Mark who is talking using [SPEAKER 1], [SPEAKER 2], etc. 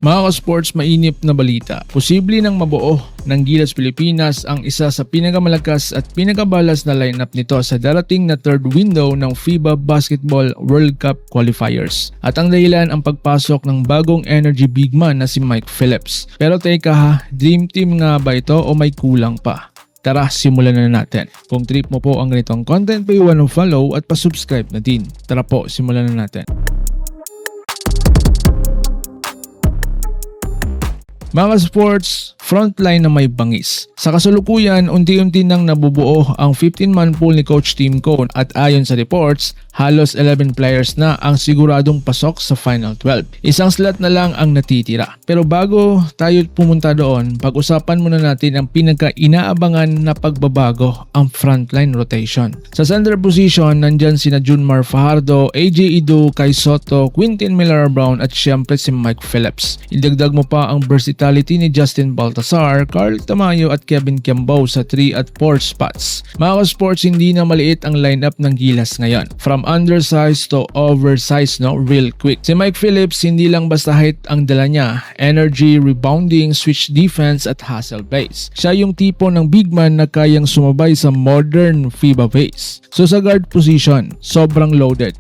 [SPEAKER 1] Mga ka-sports, mainip na balita. Posible nang mabuo ng Gilas Pilipinas ang isa sa pinakamalakas at pinakabalas na lineup nito sa darating na third window ng FIBA Basketball World Cup qualifiers. At ang dahilan ang pagpasok ng bagong energy big man na si Mike Phillips. Pero teka ha, dream team nga ba ito o may kulang pa? Tara, simulan na natin. Kung trip mo po ang ganitong content, paiwan ng follow at pa-subscribe na din. Tara po, simulan na natin. Mga sports, frontline na may bangis. Sa kasalukuyan, unti-unti nang nabubuo ang 15-man pool ni Coach Tim Cone at ayon sa reports, halos 11 players na ang siguradong pasok sa Final 12. Isang slot na lang ang natitira. Pero bago tayo pumunta doon, pag-usapan muna natin ang pinaka-inaabangan na pagbabago, ang frontline rotation. Sa center position, nandyan sina Junmar Fajardo, AJ Ido, Kai Soto, Quintin Miller-Brown at syempre si Mike Phillips. Idagdag mo pa ang versatility ni Justin Baltazar, Carl Tamayo at Kevin Kiambao sa 3 at 4 spots. Mga sports, hindi na maliit ang lineup ng Gilas ngayon. From undersized to oversized, real quick. Si Mike Phillips, hindi lang basta height ang dala niya, energy, rebounding, switch defense at hustle base. Siya yung tipo ng big man na kayang sumabay sa modern FIBA base. So sa guard position, sobrang loaded.